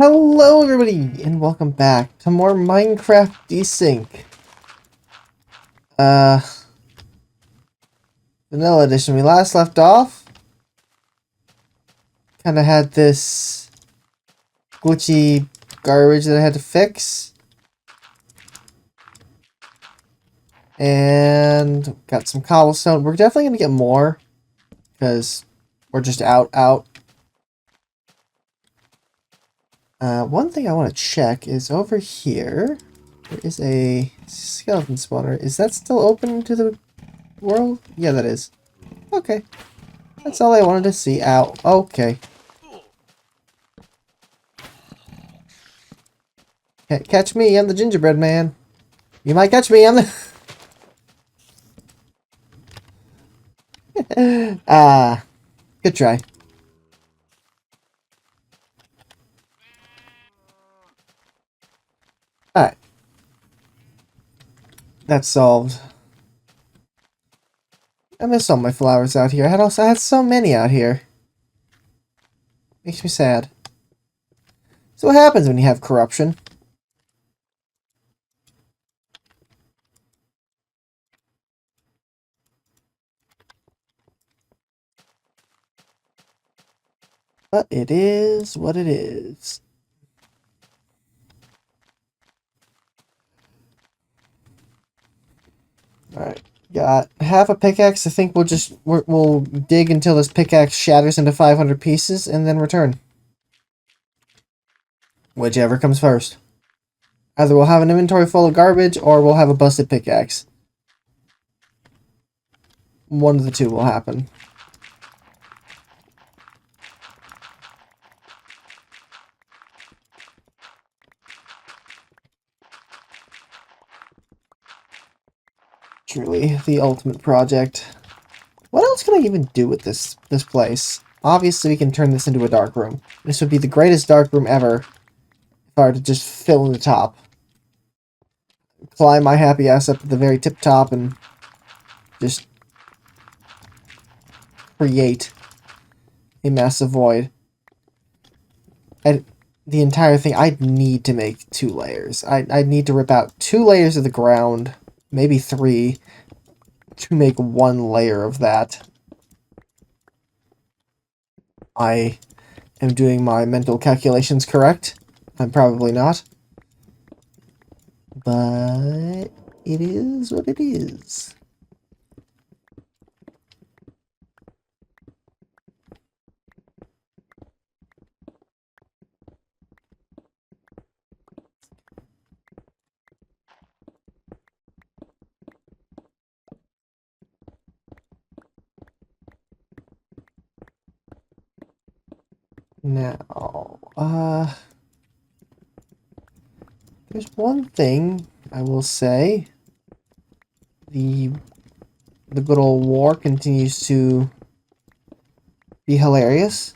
Hello everybody, and welcome back to more Minecraft Desync. Vanilla Edition. We last left off. Kinda had this glitchy garbage that I had to fix. And got some cobblestone. We're definitely gonna get more, because we're just out. One thing I want to check is over here. There is a skeleton spawner. Is that still open to the world? Yeah, that is. Okay. That's all I wanted to see. Ow. Okay. Can't catch me. I'm the gingerbread man. You might catch me. I'm the... good try. Alright. That's solved. I miss all my flowers out here. I had so many out here. Makes me sad. So what happens when you have corruption? But it is what it is. Alright. Got half a pickaxe. I think we'll dig until this pickaxe shatters into 500 pieces and then return. Whichever comes first. Either we'll have an inventory full of garbage or we'll have a busted pickaxe. One of the two will happen. Truly the ultimate project. What else can I even do with this place? Obviously we can turn this into a dark room. This would be the greatest dark room ever if I were to just fill in the top. Climb my happy ass up to the very tip top and just create a massive void. The entire thing, I'd need to make 2 layers. I'd need to rip out 2 layers of the ground, maybe 3, to make 1 layer of that. I am doing my mental calculations correct. I'm probably not. But it is what it is. Now, there's one thing I will say. The good old war continues to be hilarious.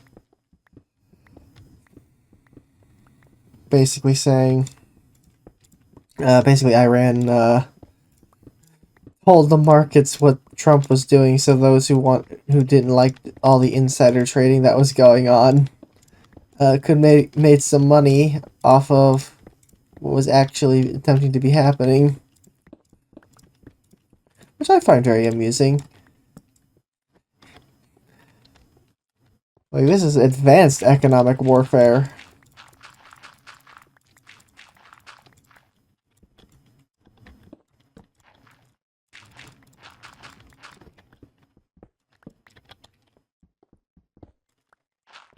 Basically saying, basically Iran told the markets what Trump was doing, so those who didn't like all the insider trading that was going on could made some money off of what was actually attempting to be happening, which I find very amusing. Like, this is advanced economic warfare.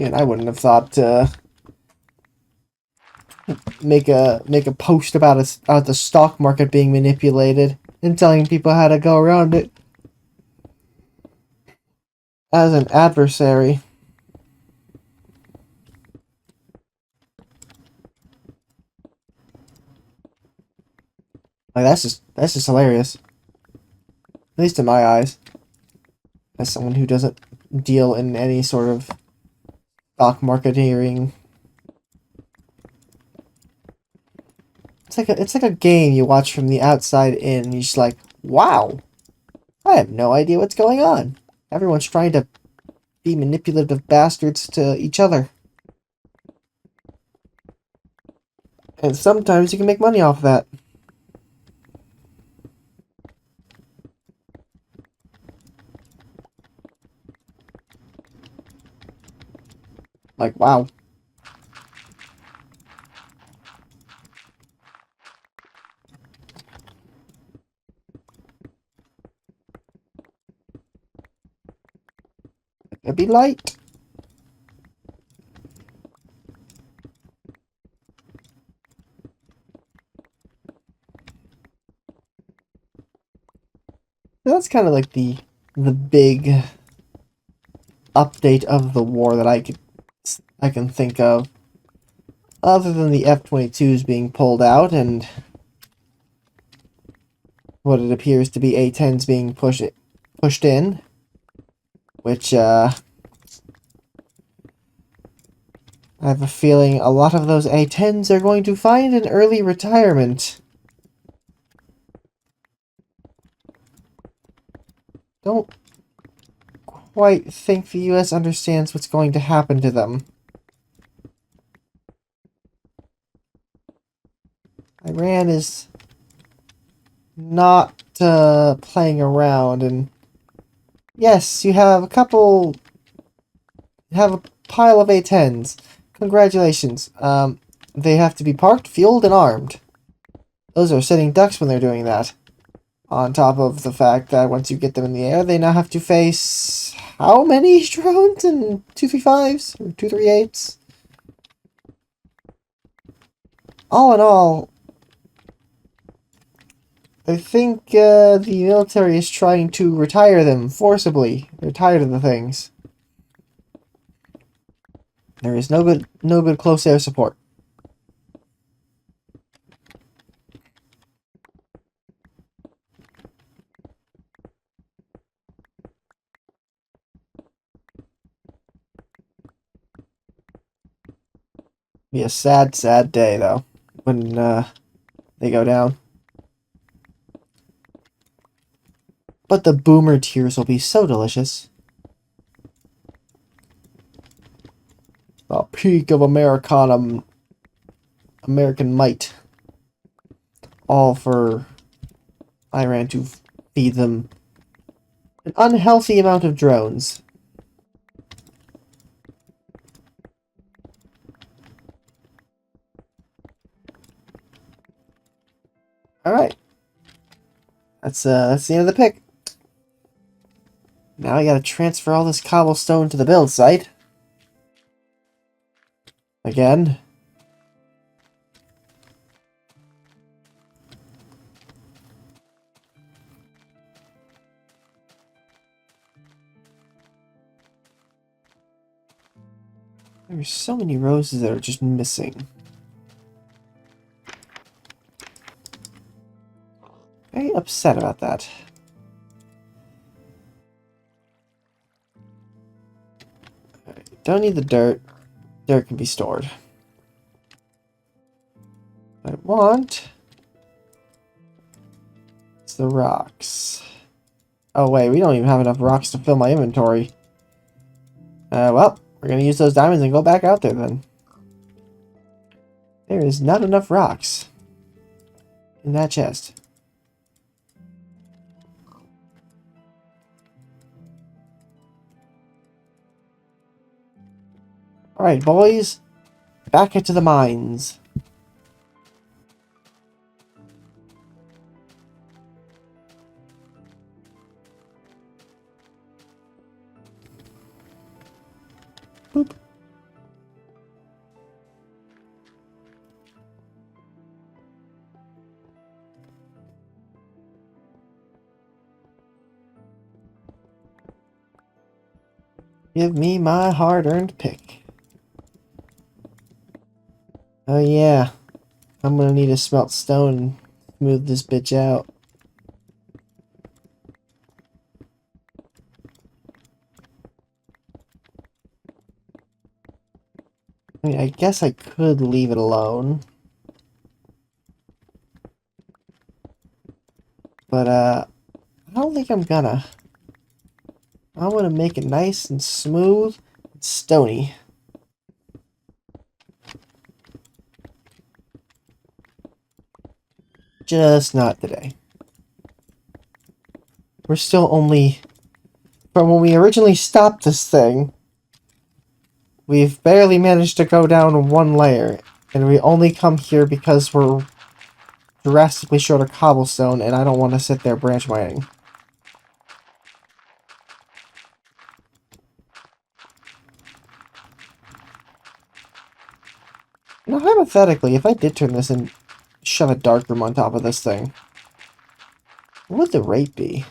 And I wouldn't have thought to make a post about the stock market being manipulated and telling people how to go around it as an adversary. Like, that's just hilarious. At least in my eyes. As someone who doesn't deal in any sort of stock marketeering. It's like a game you watch from the outside in, and you're just like, wow, I have no idea what's going on. Everyone's trying to be manipulative bastards to each other. And sometimes you can make money off of that. Like, wow. It'd be light. That's kind of like the big update of the war that I can think of, other than the F-22s being pulled out and what it appears to be A-10s being pushed in, which I have a feeling a lot of those A-10s are going to find an early retirement. Don't quite think the US understands what's going to happen to them. Iran is not playing around, and yes, you have a pile of A-10s. Congratulations. They have to be parked, fueled, and armed. Those are sitting ducks when they're doing that. On top of the fact that once you get them in the air, they now have to face how many drones and 235s or 238s? All in all, I think the military is trying to retire them forcibly. They're tired of the things. There is no good close air support. Be a sad, sad day though when they go down. But the boomer tears will be so delicious. The peak of American might. All for Iran to feed them an unhealthy amount of drones. Alright. That's the end of the pick. Now I gotta transfer all this cobblestone to the build site. Again. There's so many roses that are just missing. Very upset about that. Don't need the dirt. Dirt can be stored. What I want is the rocks. Oh wait, we don't even have enough rocks to fill my inventory. Well, we're gonna use those diamonds and go back out there then. There is not enough rocks in that chest. Alright, boys. Back into the mines. Boop. Give me my hard-earned pick. Oh yeah. I'm gonna need to smelt stone and smooth this bitch out. I mean, I guess I could leave it alone. But, I don't think I'm gonna. I want to make it nice and smooth and stony. Just not today. We're still only... From when we originally stopped this thing, we've barely managed to go down one layer. And we only come here because we're drastically short of cobblestone, and I don't want to sit there branch mining. Now, hypothetically, if I did turn this and shove a dark room on top of this thing, what would the rate be?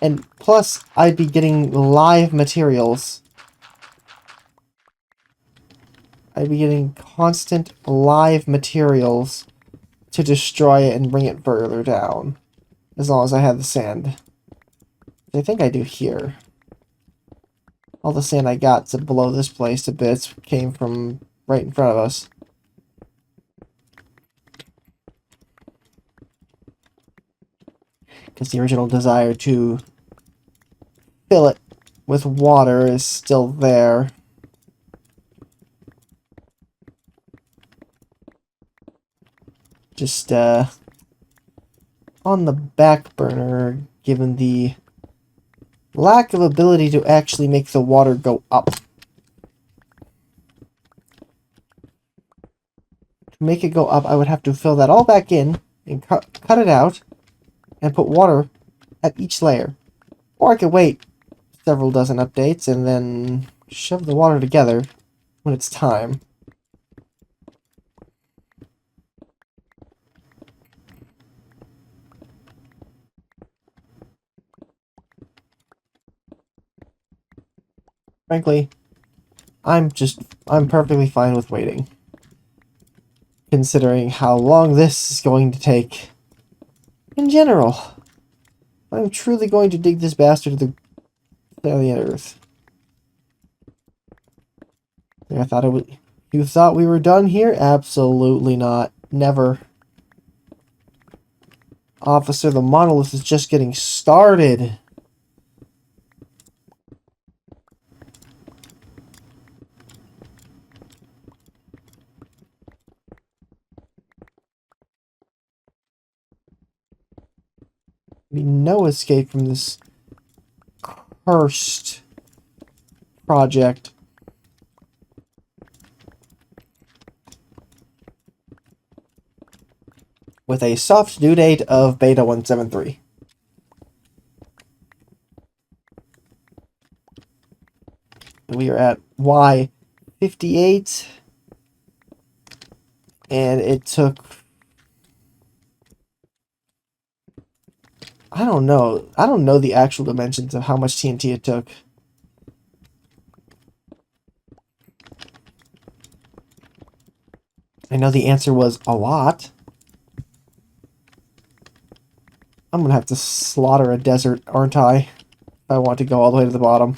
And plus, I'd be getting live materials. I'd be getting constant live materials to destroy it and bring it further down. As long as I have the sand. I think I do here. All the sand I got to blow this place to bits came from right in front of us. Because the original desire to fill it with water is still there. Just, on the back burner, given the lack of ability to actually make the water go up. To make it go up, I would have to fill that all back in and cut it out and put water at each layer. Or I could wait several dozen updates and then shove the water together when it's time. Frankly, I'm perfectly fine with waiting. Considering how long this is going to take. In general, I'm truly going to dig this bastard to the earth. I thought it would. You thought we were done here? Absolutely not. Never. Officer, the monolith is just getting started. No escape from this cursed project. With a soft due date of beta 173. We are at Y58. And it took... I don't know. I don't know the actual dimensions of how much TNT it took. I know the answer was a lot. I'm gonna have to slaughter a desert, aren't I? If I want to go all the way to the bottom.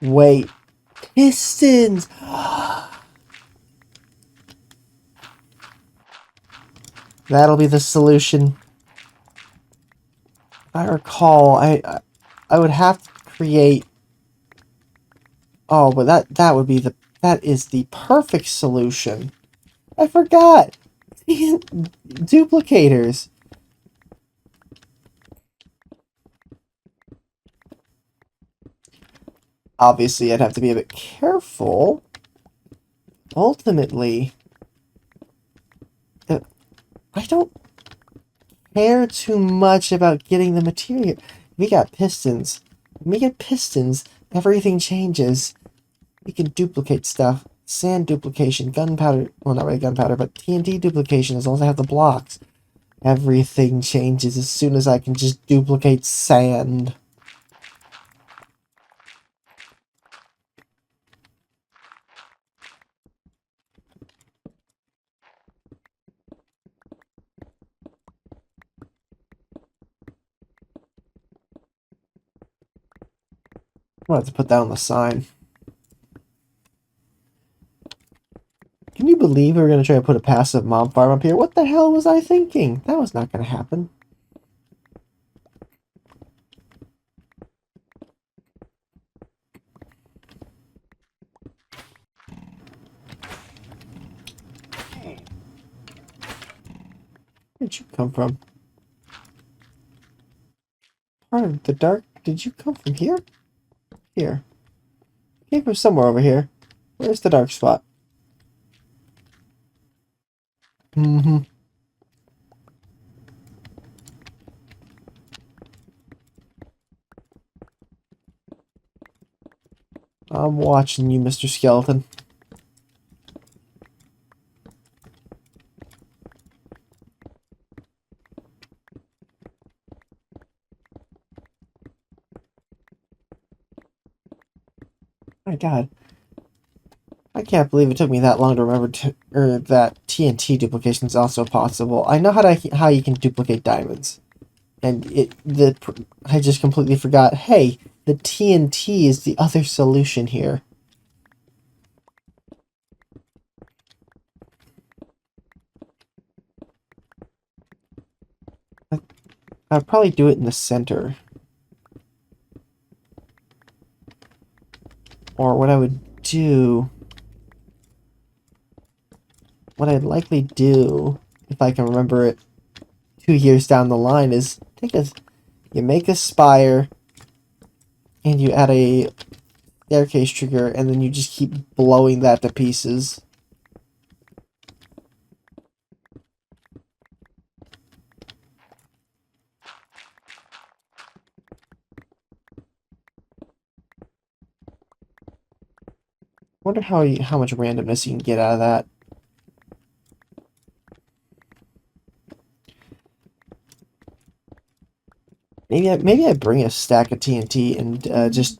Wait. Pistons! That'll be the solution. If I recall, I would have to create... Oh, but that would be the... That is the perfect solution. I forgot! Duplicators. Obviously, I'd have to be a bit careful. Ultimately, I don't care too much about getting the material. We got pistons. When we get pistons, everything changes. We can duplicate stuff. Sand duplication, gunpowder. Well, not really gunpowder, but TNT duplication, as long as I have the blocks. Everything changes as soon as I can just duplicate sand. I'm gonna have to put that on the sign. Can you believe we were going to try to put a passive mob farm up here? What the hell was I thinking? That was not going to happen. Where'd you come from? Part of the dark? Did you come from here? Here. Came from somewhere over here. Where's the dark spot? Mm-hmm. I'm watching you, Mr. Skeleton. My God. I can't believe it took me that long to remember that TNT duplication is also possible. I know how you can duplicate diamonds. And I just completely forgot, hey, the TNT is the other solution here. I'd probably do it in the center. Or what I would do... What I'd likely do, if I can remember it 2 years down the line, is you make a spire, and you add a staircase trigger, and then you just keep blowing that to pieces. Wonder how much randomness you can get out of that. Maybe I bring a stack of TNT and just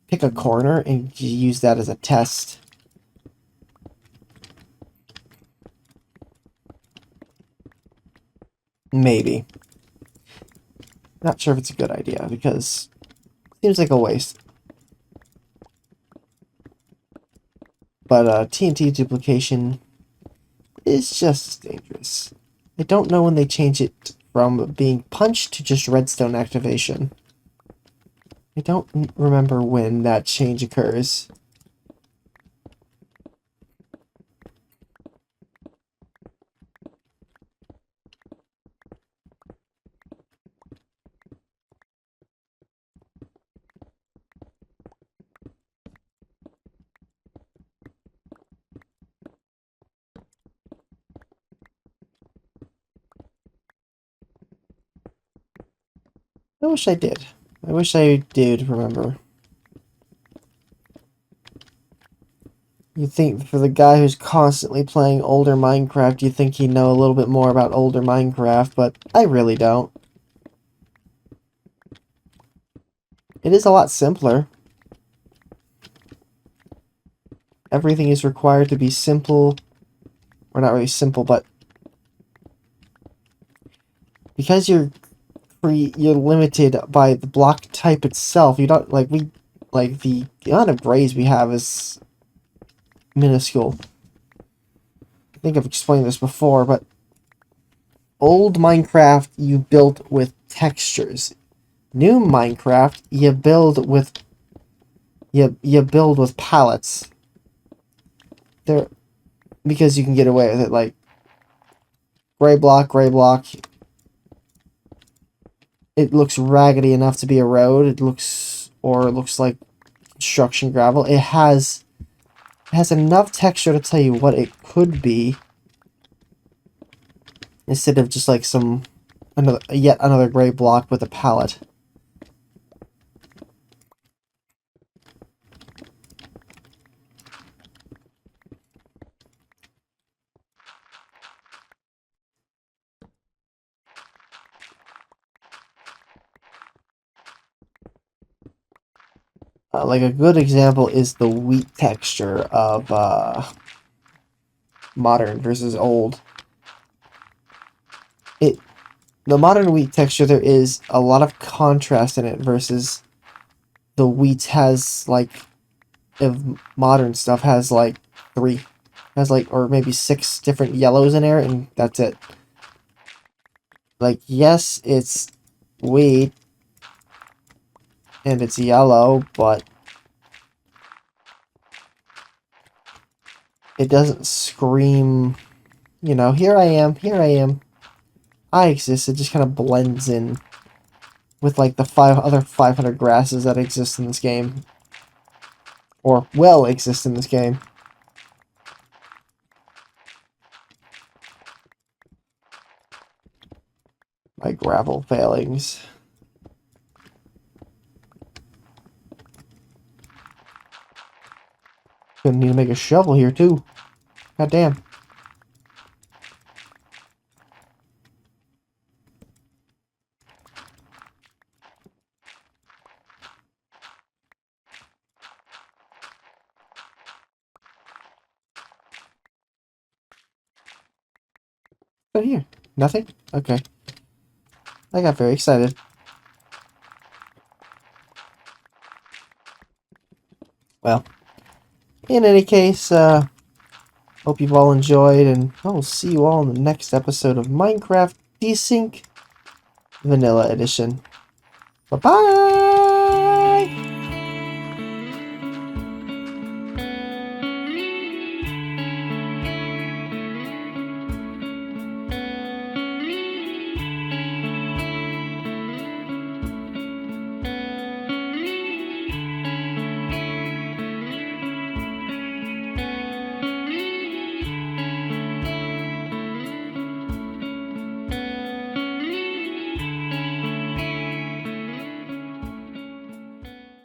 pick a corner and use that as a test. Maybe. Not sure if it's a good idea because it seems like a waste. But TNT duplication is just as dangerous. I don't know when they change it from being punched to just redstone activation. I don't remember when that change occurs. I wish I did. I wish I did remember. You'd think for the guy who's constantly playing older Minecraft, you'd think he'd know a little bit more about older Minecraft, but I really don't. It is a lot simpler. Everything is required to be simple, or not really simple, but because you're limited by the block type itself, you don't like the amount of grays we have is minuscule. I think I've explained this before, but old Minecraft you built with textures. New Minecraft you build with pallets. There, because you can get away with it, like gray block, gray block. It looks raggedy enough to be a road. It looks like construction gravel. It has enough texture to tell you what it could be, instead of just like yet another gray block with a palette. Like a good example is the wheat texture of modern versus old. The modern wheat texture, there is a lot of contrast in it versus the wheat has like, if modern stuff has like or maybe 6 different yellows in there, and that's it. Like, yes, it's wheat and it's yellow, but it doesn't scream, here I am, here I am. I exist, it just kind of blends in with like the other 500 grasses that exist in this game. Or will exist in this game. My gravel failings. Gonna need to make a shovel here too. God damn. But here, nothing? Okay. I got very excited. Well, in any case, hope you've all enjoyed, and I will see you all in the next episode of Minecraft Desynced Vanilla Edition. Bye-bye!